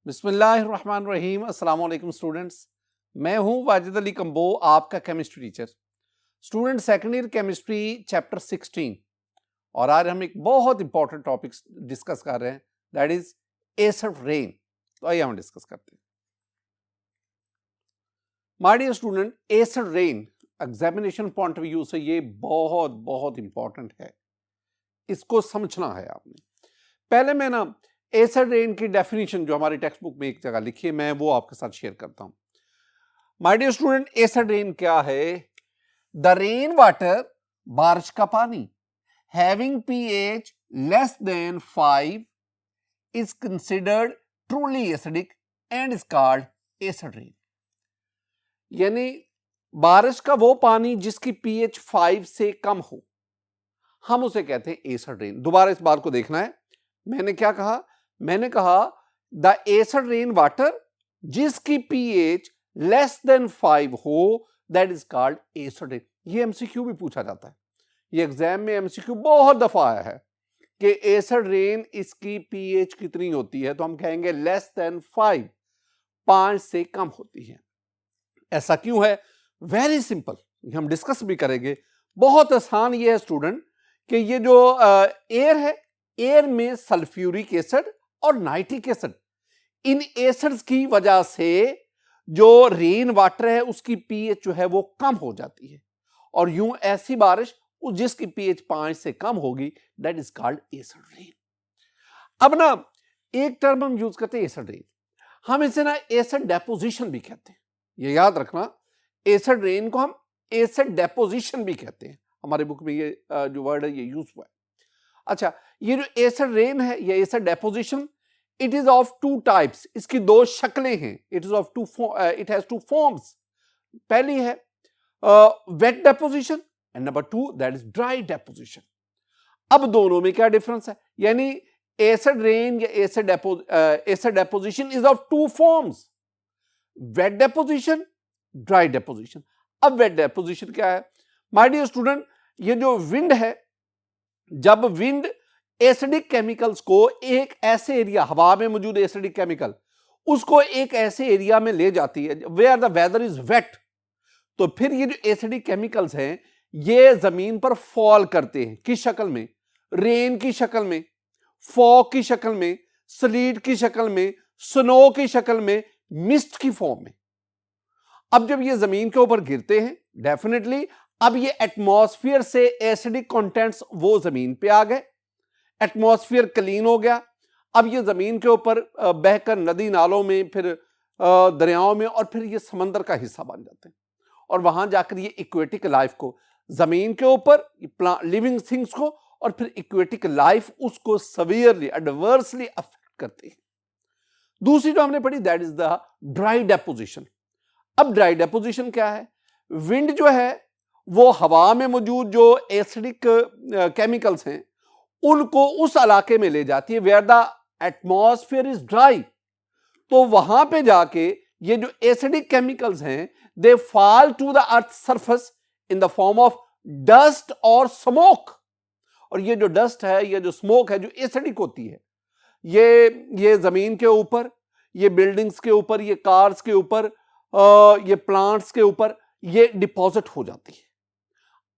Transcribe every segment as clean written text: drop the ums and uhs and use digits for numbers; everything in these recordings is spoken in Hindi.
बिस्मिल्लाहिर्रहमानिर्रहीम। अस्सलाम वालेकुम स्टूडेंट्स, मैं हूं वाजिद अली कंबो, आपका chemistry teacher. Student second year chemistry chapter 16 और आज हम एक बहुत इंपॉर्टेंट टॉपिक डिस्कस कर रहे हैं, दैट इज एसिड रेन। तो आइए हम डिस्कस करते हैं। My dear student, acid rain examination point of view से ये बहुत बहुत इंपॉर्टेंट है, इसको समझना है आपने। पहले मैं एसिड रेन की डेफिनेशन जो हमारी टेक्स्ट बुक में एक जगह लिखी है, मैं वो आपके साथ शेयर करता हूं। My dear student, acid rain क्या है? द रेन वाटर, बारिश का पानी, having pH less than 5 is considered truly acidic and is called acid rain. यानी बारिश का वो पानी जिसकी पीएच 5 से कम हो, हम उसे कहते हैं एसिड रेन। दोबारा इस बात को देखना है। मैंने क्या कहा? मैंने कहा द एसिड रेन वाटर जिसकी पीएच लेस देन 5 हो, that is called acid rain. ये एमसीक्यू भी पूछा जाता है, ये एग्जाम में एमसीक्यू बहुत दफा आया है कि एसिड रेन इसकी पीएच कितनी होती है, तो हम कहेंगे लेस देन 5 से कम होती है। ऐसा क्यों है? वेरी सिंपल, हम डिस्कस भी करेंगे। बहुत आसान ये है स्टूडेंट कि ये जो एयर है, एयर में सल्फ्यूरिक एसिड और नाइट्रिक एसिड, इन एसिड्स की वजह से जो रेन वाटर है उसकी पीएच जो है वो कम हो जाती है, और यूं ऐसी बारिश जिसकी पीएच 5 से कम होगी, that is called acid rain. अब एक टर्म हम यूज करते हैं एसिड रेन, हम इसे एसिड डेपोजिशन भी कहते हैं। ये याद रखना, एसिड रेन को हम एसिड डेपोजिशन भी कहते हैं। हमारे बुक में ये जो वर्ड है ये यूज हुआ है। अच्छा, ये जो एसिड रेन है, ये acid deposition, it is of 2 types. इसकी 2 शक्लें हैं। It has 2 forms. पहली है wet deposition and number 2 that is dry deposition. अब दोनों में क्या डिफरेंस है? यानी एसिड रेन या acid deposition is of 2 forms, wet deposition, dry deposition. अब वेट डेपोजिशन क्या है? माय डियर स्टूडेंट, ये जो विंड है, जब विंड एसिडिक केमिकल्स को एक ऐसे एरिया, हवा में मौजूद एसिडिक केमिकल, उसको एक ऐसे एरिया में ले जाती है where the weather is wet, तो फिर ये जो एसिडिक केमिकल्स हैं ये जमीन पर फॉल करते हैं। किस शक्ल में? रेन की शक्ल में, फॉग की शक्ल में, स्लीट की शक्ल में, स्नो की शक्ल में, मिस्ट की फॉर्म में। अब जब ये जमीन के ऊपर गिरते हैं, डेफिनेटली अब ये एटमॉस्फेयर से एसिडिक कंटेंट्स वो जमीन पे आ गए, एटमॉस्फेयर क्लीन हो गया। अब ये जमीन के ऊपर बहकर नदी नालों में, फिर दरियाओं में, और फिर ये समंदर का हिस्सा बन जाते हैं, और वहां जाकर ये इक्वेटिक लाइफ को, जमीन के ऊपर लिविंग थिंग्स को, और फिर इक्वेटिक लाइफ उसको सवियरली एडवर्सली अफेक्ट करती है। दूसरी जो हमने पढ़ी, that is the dry deposition. अब ड्राई डेपोजिशन क्या है? विंड जो है वो हवा में मौजूद जो एसिडिक केमिकल्स हैं उनको उस इलाके में ले जाती है where the atmosphere is dry. तो वहां पे जाके ये जो एसिडिक केमिकल्स हैं they fall to the earth surface in the form of dust और स्मोक। और ये जो डस्ट है, ये जो स्मोक है, जो एसिडिक होती है, ये जमीन के ऊपर, ये बिल्डिंग्स के ऊपर, ये कार्स के ऊपर, ये प्लांट्स के ऊपर ये डिपॉजिट हो जाती है।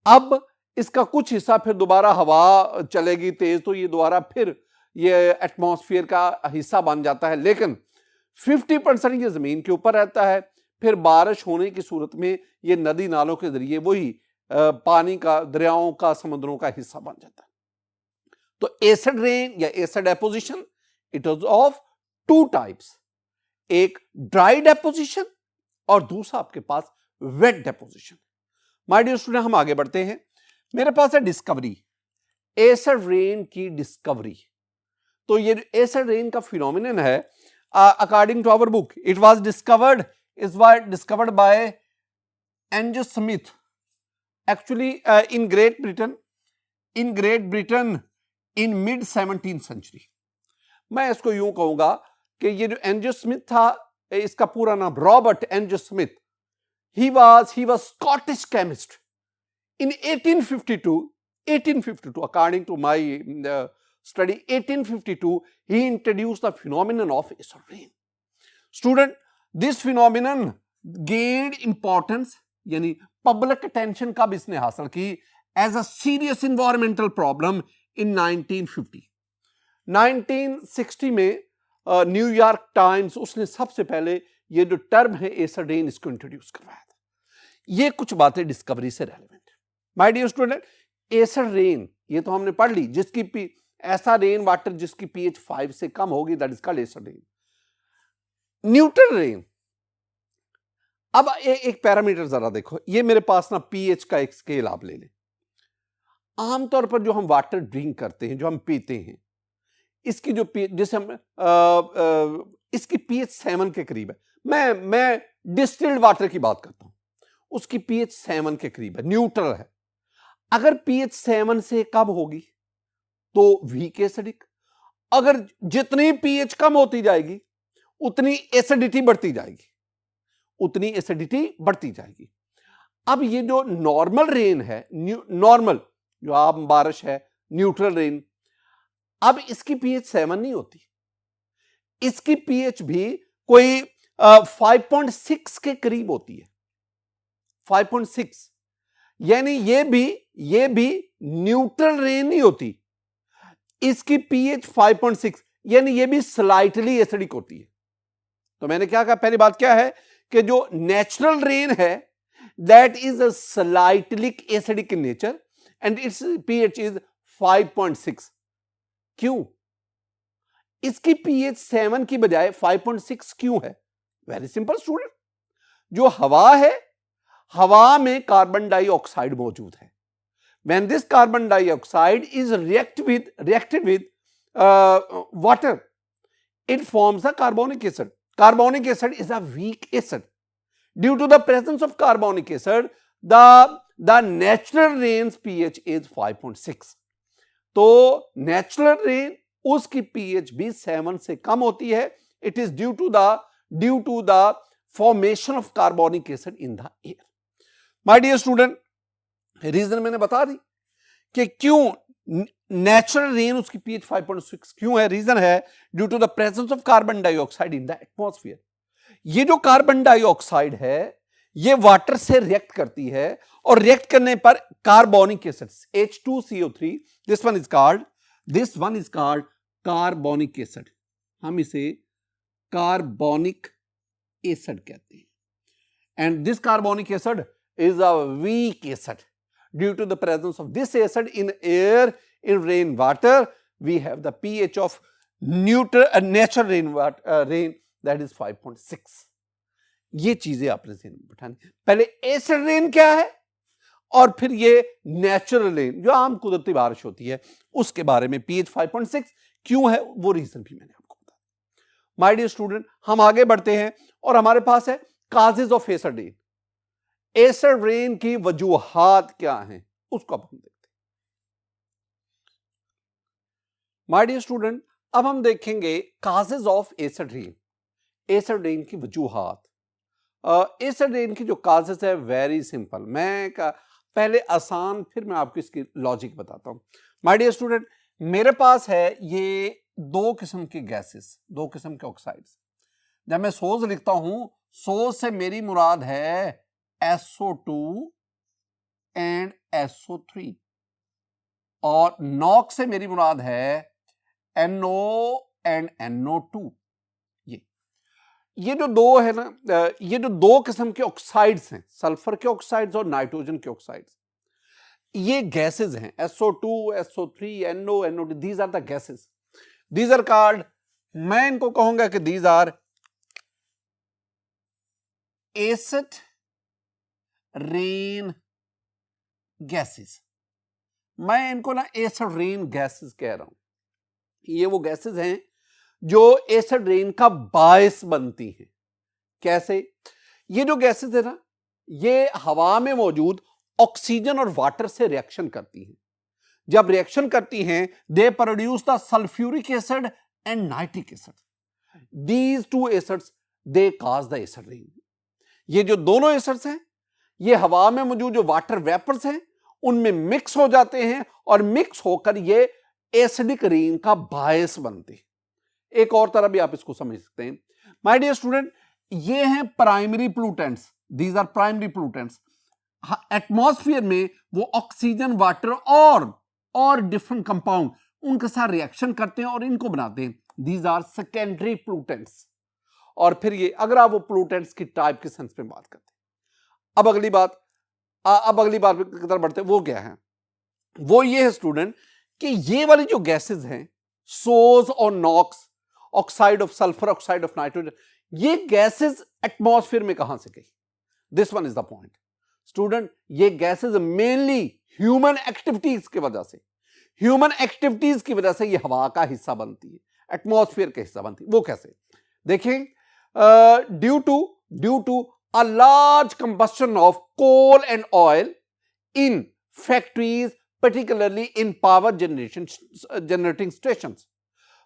अब इसका कुछ हिस्सा फिर दोबारा हवा चलेगी तेज, तो ये दोबारा फिर ये एटमॉस्फेयर का हिस्सा बन जाता है, लेकिन 50% ये जमीन के ऊपर रहता है। फिर बारिश होने की सूरत में ये नदी नालों के जरिए वही पानी का, दरियाओं का, समुद्रों का हिस्सा बन जाता है। तो एसिड रेन या acid deposition, it is of 2 types, एक ड्राई डेपोजिशन और दूसरा आपके पास wet deposition. My dear student, हम आगे बढ़ते हैं। मेरे पास है डिस्कवरी, एसिड रेन की डिस्कवरी। तो ये एसिड रेन का फिनोमिनन है, according to our book, it was discovered by Angus Smith, actually in Great Britain in mid 17th century. मैं इसको यूं कहूंगा कि ये जो एंजस स्मिथ था, इसका पूरा नाम Robert Angus Smith, he was Scottish chemist. In 1852, according to my study, 1852, he introduced the phenomenon of acid rain. Student, this phenomenon gained importance, यानी पब्लिक अटेंशन कब इसने हासिल की, as a serious environmental problem in 1950। 1960 में न्यूयॉर्क टाइम्स उसने सबसे पहले ये जो टर्म है एसिड रेन इसको इंट्रोड्यूस करवाया था। ये कुछ बातें डिस्कवरी से रेलेवेंट है। My dear student, acid rain ये तो हमने पढ़ ली, जिसकी ऐसा रेन वाटर जिसकी पीएच 5 से कम होगी, that is called acid rain. Neutral rain, अब एक पैरामीटर जरा देखो, ये मेरे पास ना पीएच का एक स्केल आप ले लें। आमतौर पर जो हम वाटर ड्रिंक करते हैं, जो हम पीते हैं, इसकी जो पीएच, जैसे हम इसकी पीएच 7 के करीब है। मैं डिस्टिल्ड वाटर की बात करता हूं, उसकी पीएच 7 के करीब है, न्यूट्रल है। अगर पीएच 7 से कम होगी तो वीक एसिडिक, अगर जितनी पीएच कम होती जाएगी उतनी एसिडिटी बढ़ती जाएगी, उतनी एसिडिटी बढ़ती जाएगी। अब ये जो नॉर्मल रेन है, नॉर्मल जो आम बारिश है, न्यूट्रल रेन, अब इसकी पीएच 7 नहीं होती, इसकी पीएच भी कोई 5.6 के करीब होती है, 5.6, यानी ये भी न्यूट्रल रेन नहीं होती, इसकी पीएच 5.6, यानी ये भी स्लाइटली एसिडिक होती है। तो मैंने क्या कहा, पहली बात क्या है कि जो नेचुरल रेन है that is a slightly acidic in nature and it's pH is 5.6। क्यों इसकी पीएच 7 की बजाय 5.6 क्यों है? वेरी सिंपल स्टूडेंट, जो हवा है, हवा में कार्बन डाइऑक्साइड मौजूद है। When this carbon dioxide is reacted with water, it forms a carbonic acid. Carbonic acid is a weak acid. Due to the presence of carbonic acid, the natural rain's pH is 5.6. तो natural rain उसकी pH भी 7 से कम होती है. It is due to the formation of carbonic acid in the air. My dear student, reason मैंने बता दी कि क्यों नेचुरल रेन उसकी पीएच 5.6 क्यों है। रीजन है due to the presence of carbon dioxide in the atmosphere. ये जो कार्बन डाइऑक्साइड है ये वाटर से रिएक्ट करती है और रिएक्ट करने पर carbonic acid H2CO3, this one is called carbonic acid. हम इसे कार्बोनिक एसिड कहते हैं and this carbonic acid is a weak acid. Due to the presence of this acid in air, in rainwater, we have the pH of natural rain that is 5.6. ये चीजें आपने ध्यान में बिठानी। पहले एसिड रेन क्या है और फिर ये नेचुरल रेन जो आम कुदरती बारिश होती है उसके बारे में pH 5.6 क्यों है, वो रीजन भी मैंने आपको बताया। माय डियर स्टूडेंट, हम आगे बढ़ते हैं और हमारे पास है causes of acid rain. Acid rain की वजूहात क्या हैं उसको अब हम देखते हैं। माय डियर स्टूडेंट, अब हम देखेंगे causes of acid rain, acid rain की वजूहात। एसिड रेन की जो काजेज है वेरी सिंपल, मैं पहले आसान फिर मैं आपको इसकी लॉजिक बताता हूं। माय डियर स्टूडेंट, मेरे पास है ये दो किस्म के गैसेस, दो किस्म के ऑक्साइड्स। जब मैं सोज लिखता हूं, सोज से मेरी मुराद है SO2 एंड SO3 और नॉक से मेरी मुराद है NO एंड NO2। ये जो दो है ना, ये जो दो किस्म के ऑक्साइड्स हैं, सल्फर के ऑक्साइड्स और नाइट्रोजन के ऑक्साइड्स, ये गैसेस हैं SO2, SO3, NO, NO2, these are the gases. These are called, मैं इनको कहूंगा कि these are acid rain gases. मैं इनको ना एसिड रेन गैसेस कह रहा हूं। ये वो गैसेस हैं जो एसिड रेन का बायस बनती हैं। कैसे? ये जो गैसेस है ना, ये हवा में मौजूद ऑक्सीजन और वाटर से रिएक्शन करती हैं। जब रिएक्शन करती हैं, they produce the sulphuric acid and nitric acid. These two acids they cause the acid rain. ये जो दोनों एसिड्स हैं ये हवा में मौजूद जो वाटर वेपर्स हैं उनमें मिक्स हो जाते हैं और मिक्स होकर ये एसिडिक रेन का बायस बनते हैं। एक और तरह भी आप इसको समझ सकते हैं, माय डियर स्टूडेंट, ये हैं primary pollutants, these are primary pollutants. Atmosphere में वो ऑक्सीजन, वाटर और डिफरेंट कंपाउंड उनके साथ रिएक्शन करते हैं और इनको बनाते हैं, दीज आर सेकेंडरी पोल्यूटेंट्स। और फिर ये अगर आप वो पोल्यूटेंट्स की टाइप के सेंस में बात करते हैं, अब अगली बात की तरफ बढ़ते हैं। वो क्या है? वो ये है स्टूडेंट कि ये वाली जो गैसेस हैं, सोज और NOx, oxide of sulphur, oxide of nitrogen, ये गैसेस एटमॉस्फेयर में कहां से गई? This one is the point student. ये गैसेस मेनली ह्यूमन एक्टिविटीज की वजह से, ये हवा का हिस्सा बनती है, एटमॉस्फेयर का हिस्सा बनती है। वो कैसे? देखें, due to a large combustion of coal and oil in factories, particularly in power generating stations.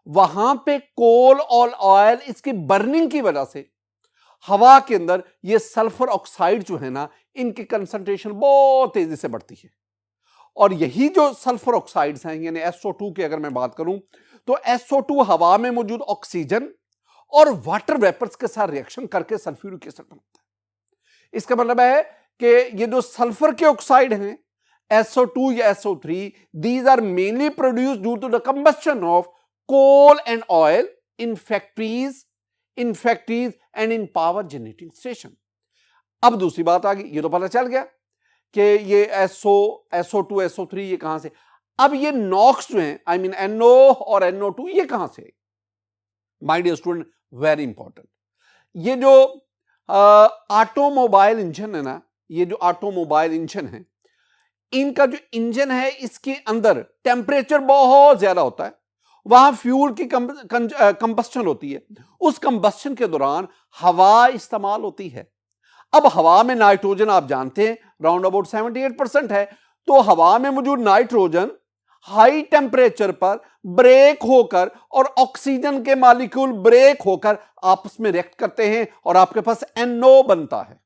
वहां पे कोल और ऑयल, इसकी बर्निंग की वजह से हवा के अंदर ये सल्फर ऑक्साइड जो है ना, इनकी कंसंट्रेशन बहुत तेजी से बढ़ती है। और यही जो सल्फर ऑक्साइड्स हैं, यानी SO2 की अगर मैं बात करूं, तो SO2 हवा में मौजूद ऑक्सीजन और वाटर वेपर्स के साथ रिएक्शन करके सल्फ्यूरिक एसिड बनता है। इसका मतलब है कि ये जो सल्फर के ऑक्साइड हैं, SO2 या SO3, these are mainly produced due to the combustion of coal and oil in factories and in power generating station. अब दूसरी बात आ गई, ये तो पता चल गया कि ये SO2, SO3 ये कहां से। अब ये नॉक्स जो हैं, आई मीन NO और NO2, ये कहां से? My dear student, very important. ये जो ऑटोमोबाइल इंजन है ना, ये जो ऑटोमोबाइल इंजन है, इनका जो इंजन है, इसके अंदर टेम्परेचर बहुत ज्यादा होता है, वहां फ्यूल की कंबस्शन होती है। उस कंबस्शन के दौरान हवा इस्तेमाल होती है। अब हवा में नाइट्रोजन आप जानते हैं राउंड अबाउट 78% है, तो हवा में मौजूद नाइट्रोजन हाई टेम्परेचर पर ब्रेक होकर और ऑक्सीजन के मॉलिक्यूल ब्रेक होकर आपस में रिएक्ट करते हैं और आपके पास NO बनता है।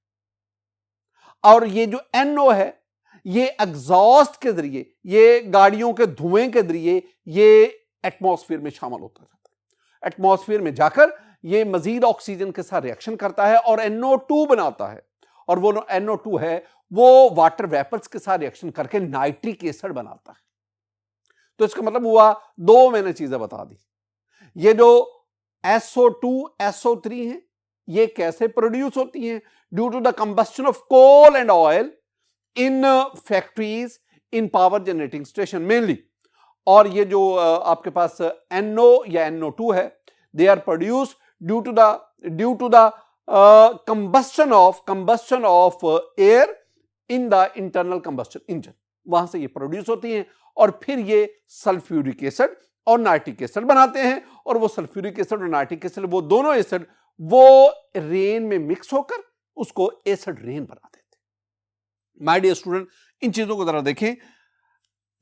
और ये जो NO है, ये एग्जॉस्ट के जरिए, ये गाड़ियों के धुएं के जरिए ये एटमॉस्फेयर में शामिल होता जाता है। एटमॉस्फेयर में जाकर ये मजीद ऑक्सीजन के साथ रिएक्शन करता है और NO2 बनाता है, और वो NO2 है वो वाटर वेपर्स के साथ रिएक्शन करके नाइट्रिक एसिड बनाता है। तो इसका मतलब हुआ, दो मैंने चीजें बता दी। ये जो SO2, SO3 हैं, ये कैसे प्रोड्यूस होती हैं? Due to the combustion of coal and oil in factories, in power generating station mainly. और ये जो आपके पास NO या NO2 है, they are produce due to the combustion of air in the internal combustion engine. वहां से ये प्रोड्यूस होती हैं और फिर ये सल्फ्यूरिक एसिड और नाइट्रिक एसिड बनाते हैं। और वो सल्फ्यूरिक एसिड और नाइट्रिक एसिड, वो दोनों एसिड वो रेन में मिक्स होकर उसको एसिड रेन बना देते हैं। माय डियर स्टूडेंट, इन चीजों को जरा देखें।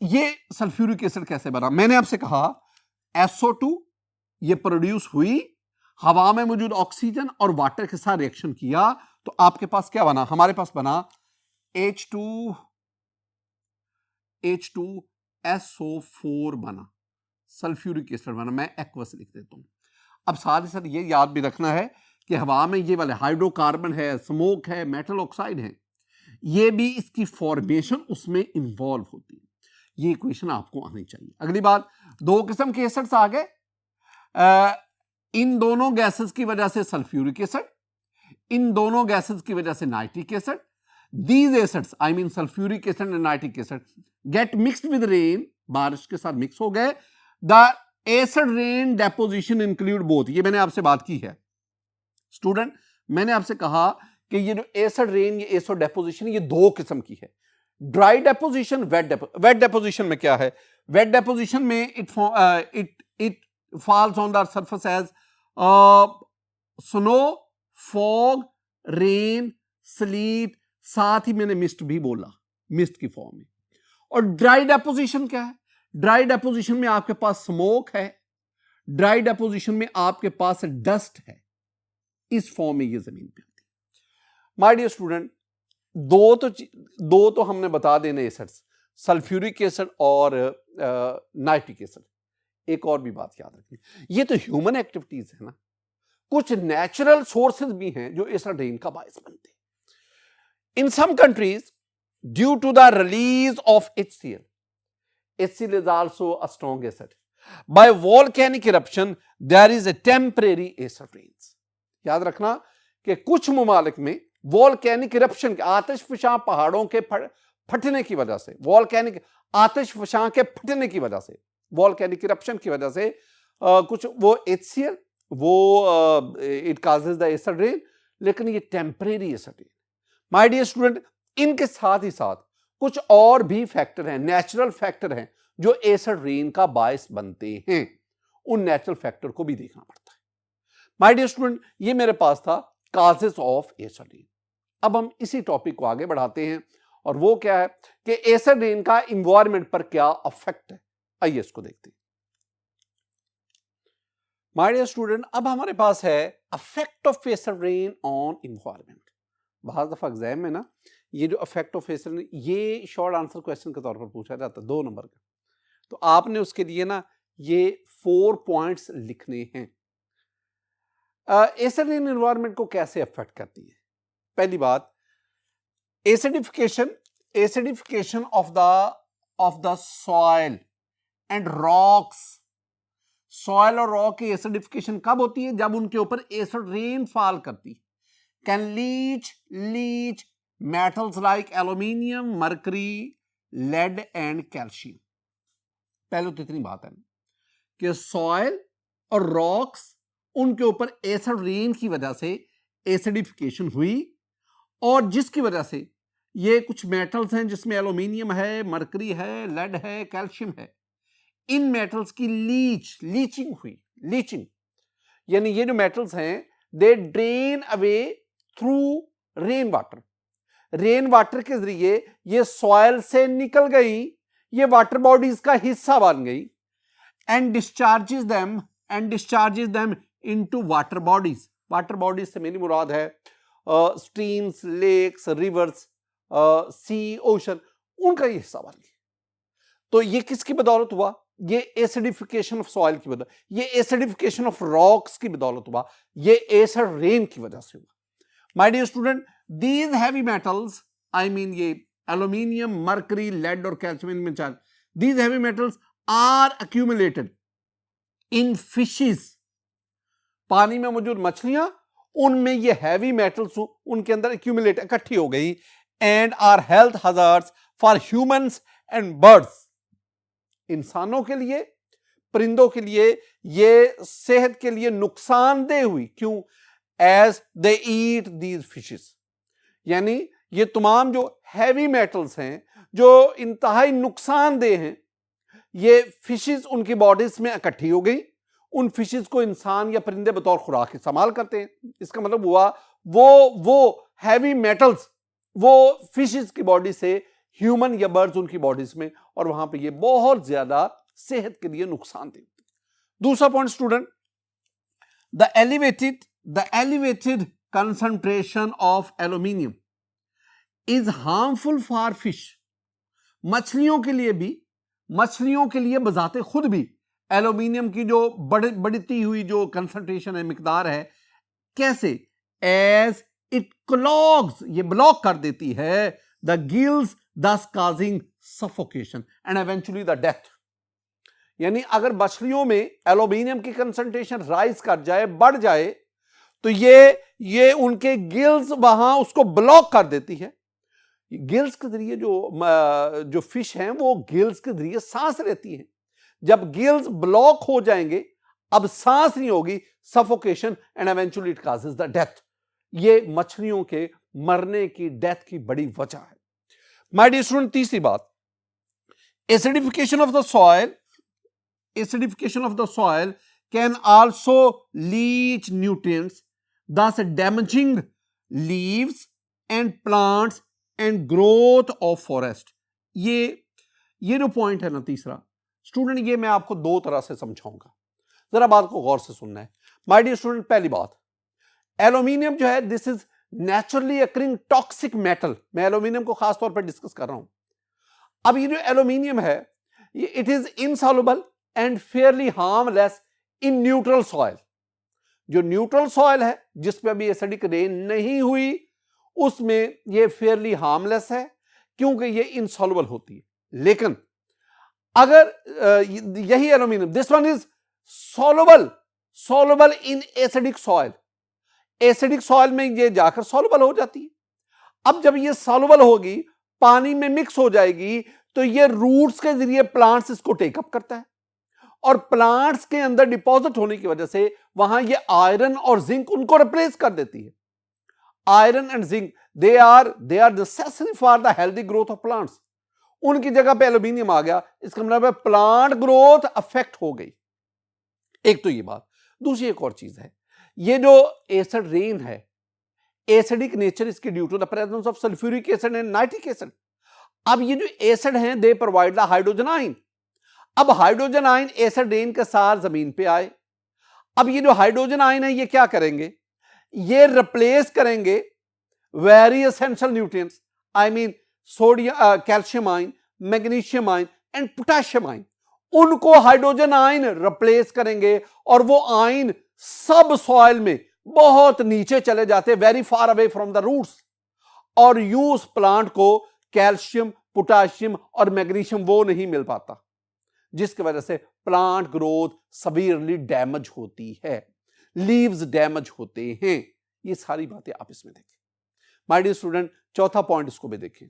ये सल्फ्यूरिक एसिड कैसे बना? मैंने आपसे कहा SO2 ये प्रोड्यूस हुई, हवा में मौजूद ऑक्सीजन और वाटर के साथ रिएक्शन किया, तो आपके पास क्या बना? हमारे पास बना H2SO4 बना, सल्फ्यूरिक एसिड बना। मैं एक्वस लिख देता हूं। अब साथ ही साथ ये याद भी रखना है कि हवा में ये वाले हाइड्रोकार्बन है, स्मोक है, मेटल ऑक्साइड है, ये भी इसकी फॉर्मेशन उसमें इन्वॉल्व होती है। ये इक्वेशन आपको आनी चाहिए। अगली बात, दो किस्म के एसिड्स आ गए। इन दोनों गैसेस की वजह से सल्फ्यूरिक एसिड, इन दोनों गैसेस की वजह से nitric acid. These acids, I mean sulfuric acid and nitric acid, get mixed with rain, बारिश के साथ मिक्स हो गए। The acid rain deposition include both, ये मैंने आपसे बात की है स्टूडेंट। मैंने आपसे कहा कि ये जो एसिड रेन, ये एसिड डेपोजिशन, ये दो किस्म की है, ड्राई डेपोजिशन, वेट डेपोजिशन में क्या है? वेट डेपोजिशन में it falls on the surface as snow, fog, rain, sleet, साथ ही मैंने मिस्ट भी बोला, मिस्ट की फॉर्म में। और ड्राई डेपोजिशन क्या है? ड्राई डेपोजिशन में आपके पास स्मोक है, ड्राई डेपोजिशन में आपके पास डस्ट है। इस फॉर्म में ये जमीन पे आती है। माय डियर स्टूडेंट, दो तो हमने बता देने एसिड्स, सल्फ्यूरिक एसिड और नाइट्रिक एसिड। एक और भी बात याद रखनी, ये तो ह्यूमन एक्टिविटीज है ना। कुछ नेचुरल सोर्सेज भी हैं जो एसिड रेन का बायस बनते हैं। In some countries due to the release of HCl, HCl is also a strong acid. By volcanic eruption there is a temporary acid rains. याद रखना कि कुछ ममालिक में वॉल्केनिक इरप्शन, आतिशफशां पहाड़ों के फटने की वजह से, वॉल्केनिक आतिशफशां के फटने की वजह से, वॉल्केनिक इरप्शन की वजह से कुछ वो HCl वो it causes the acid rain, लेकिन ये temporary acid rain. My dear student, इनके साथ ही साथ कुछ और भी फैक्टर हैं, नेचुरल फैक्टर हैं जो एसिड रेन का बायस बनते हैं। उन नेचुरल फैक्टर को भी देखना पड़ता है। माय डियर स्टूडेंट, ये मेरे पास था काजेस ऑफ एसिड रेन। अब हम इसी टॉपिक को आगे बढ़ाते हैं और वो क्या है कि एसिड रेन का इन्वायरमेंट पर क्या अफेक्ट है। आइए इसको देखते हैं। माय डियर स्टूडेंट, अब हमारे पास है affect of acid rain on environment. बहुत दफा एग्जाम में ना ये जो अफेक्ट ऑफ एसिड रेन, ये शॉर्ट आंसर क्वेश्चन के तौर पर पूछा जाता है 2 नंबर का, तो आपने उसके लिए ना ये 4 पॉइंट्स लिखने हैं। एसिड रेन एनवायरनमेंट को कैसे अफेक्ट करती है? पहली बात, acidification of the soil and rocks. Soil और रॉक की एसिडिफिकेशन कब होती है? जब उनके ऊपर एसिड रेन फॉल करती है। Can leach metals like aluminium, mercury, lead and calcium. पहले तो इतनी बात है कि सॉइल और रॉक्स, उनके ऊपर एसिड रेन की वजह से एसिडिफिकेशन हुई और जिसकी वजह से ये कुछ मेटल्स हैं जिसमें एल्यूमिनियम है, मरकरी है, लेड है, कैल्शियम है, इन मेटल्स की लीचिंग हुई। लीचिंग यानी ये जो मेटल्स हैं they drain away through rain water. Rain water के जरिए ये सॉइल से निकल गई, ये वाटर बॉडीज का हिस्सा बन गई and discharges them into water bodies. Water bodies से मेरी मुराद है स्ट्रीम्स, लेक्स, रिवर्स, सी, ओशन, उनका ये हिस्सा बन गया। तो ये किसकी बदौलत हुआ? ये एसिडिफिकेशन ऑफ सॉइल की बदौलत, ये एसिडिफिकेशन ऑफ रॉक्स की बदौलत हुआ, ये एसिड रेन की वजह से हुआ। My dear student, these heavy metals, I mean ये एल्यूमिनियम, मरकरी, लेड और कैल्शियम में charge, these heavy metals are accumulated in fishes. पानी में मौजूद मछलियां, उनमें ये हैवी मेटल्स उनके अंदर एक्यूमुलेट, इकट्ठी हो गई and are health hazards for humans and birds. इंसानों के लिए, परिंदों के लिए ये सेहत के लिए नुकसानदेह हुई। क्यों? As they eat these fishes. यानी ये तमाम जो हैवी मेटल्स हैं जो इंतहाई नुकसानदेह हैं, ये फिशेस उनकी बॉडीज में इकट्ठी हो गई। उन फिशेस को इंसान या परिंदे बतौर खुराक इस्तेमाल करते हैं। इसका मतलब हुआ वो हैवी मेटल्स वो फिशेस की बॉडी से ह्यूमन या बर्ड्स उनकी बॉडीज में, और वहां पे ये बहुत ज्यादा सेहत के लिए नुकसानदेह। दूसरा point student, the elevated concentration of aluminium is harmful for fish. मछलियों के लिए भी, मछलियों के लिए बजाते खुद भी एल्यूमिनियम की जो बढ़ती हुई जो कंसंट्रेशन है, मिकदार है, कैसे? एज इट क्लॉग्स, ये ब्लॉक कर देती है the gills, thus causing suffocation and eventually the death। यानी अगर मछलियों में एल्यूमिनियम की कंसंट्रेशन राइज कर जाए, बढ़ जाए, तो ये उनके गिल्स वहां उसको ब्लॉक कर देती है। गिल्स के जरिए जो फिश हैं वो गिल्स के जरिए सांस लेती हैं। जब गिल्स ब्लॉक हो जाएंगे, अब सांस नहीं होगी, suffocation and eventually it causes the death. ये मछलियों के मरने की, डेथ की बड़ी वजह है। माय डियर स्टूडेंट, तीसरी बात, acidification of the soil can also leach nutrients, thus damaging leaves and plants and growth of forest। ये जो पॉइंट है ना तीसरा स्टूडेंट, ये मैं आपको 2 तरह से समझाऊंगा, जरा बात को गौर से सुनना है। माय डियर स्टूडेंट, पहली बात, एल्यूमिनियम जो है this is naturally occurring toxic metal. मैं एल्यूमिनियम को खास तौर पर डिस्कस कर रहा हूं। अब ये जो एल्यूमिनियम है, it is insoluble and Fairlie harmless in neutral soil. जो न्यूट्रल सॉइल है जिस पे अभी एसिडिक रेन नहीं हुई उसमें ये फेयरली हार्मलेस है क्योंकि ये इनसॉल्युबल होती है। लेकिन अगर यही aluminium, this one is soluble in acidic soil, acidic soil में ये जाकर सॉल्युबल हो जाती है। अब जब ये सॉल्युबल होगी, पानी में मिक्स हो जाएगी, तो ये रूट्स के जरिए प्लांट्स इसको टेकअप करता है और प्लांट्स के अंदर डिपॉजिट होने की वजह से वहां ये आयरन और जिंक उनको रिप्लेस कर देती है। Iron and zinc they are necessary for the healthy growth of plants. उनकी जगह पे एल्यूमिनियम आ गया, इसका मतलब है प्लांट ग्रोथ अफेक्ट हो गई। एक तो ये बात। दूसरी एक और चीज है, ये जो एसिड रेन है, एसिडिक नेचर इसकी due to the presence of sulphuric acid and nitric acid. अब ये जो एसिड हैं they provide the hydrogen ion. अब हाइड्रोजन आयन एसिड रेन के साथ जमीन पे आए। अब ये जो हाइड्रोजन आयन है ये क्या करेंगे, ये रिप्लेस करेंगे very essential nutrients, I mean sodium, calcium ion, magnesium ion and potassium ion. उनको हाइड्रोजन आयन रिप्लेस करेंगे और वो आयन सब सॉइल में बहुत नीचे चले जाते, very far away from the roots, और यूं उस प्लांट को कैल्शियम, पोटेशियम और मैग्नीशियम वो नहीं मिल पाता, जिसकी वजह से प्लांट ग्रोथ सीवियरली डैमेज होती है, लीव्स डैमेज होते हैं। ये सारी बातें आप इसमें देखें। माय डियर स्टूडेंट, चौथा पॉइंट इसको भी देखें।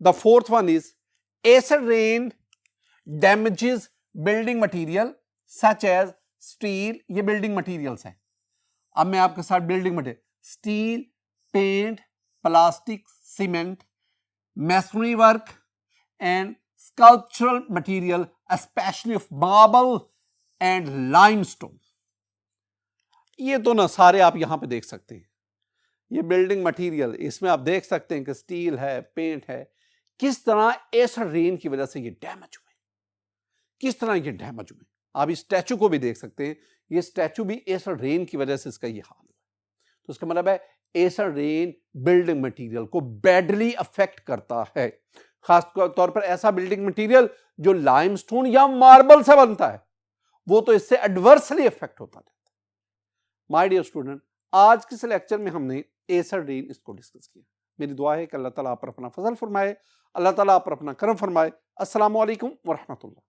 The fourth one is acid rain damages building material such as steel. ये बिल्डिंग मटेरियल्स हैं। अब मैं आपके साथ building material, steel, paint, plastic, cement, masonry work and sculptural material specially of marble and limestone. ये तो ना सारे आप यहां पे देख सकते हैं। ये बिल्डिंग मटेरियल, इसमें आप देख सकते हैं कि स्टील है, पेंट है, किस तरह एसिड रेन की वजह से ये डैमेज हुए, किस तरह ये डैमेज हुए। आप इस स्टैचू को भी देख सकते हैं, ये स्टैचू भी एसिड रेन की वजह से इसका ये हाल हुआ। तो इसका मतलब है एसिड रेन बिल्डिंग मटेरियल को बैडली अफेक्ट करता है, खास तौर पर ऐसा बिल्डिंग मटेरियल जो लाइमस्टोन या मार्बल से बनता है, वो तो इससे एडवर्सली अफेक्ट होता है। माय डियर स्टूडेंट, आज के इस लेक्चर में हमने एसिड रेन इसको डिस्कस किया। मेरी दुआ है कि अल्लाह ताला आप पर अपना फजल फरमाए, अल्लाह ताला आप पर अपना करम फरमाए। अस्सलामु अलैकुम व रहमतुल्लाह।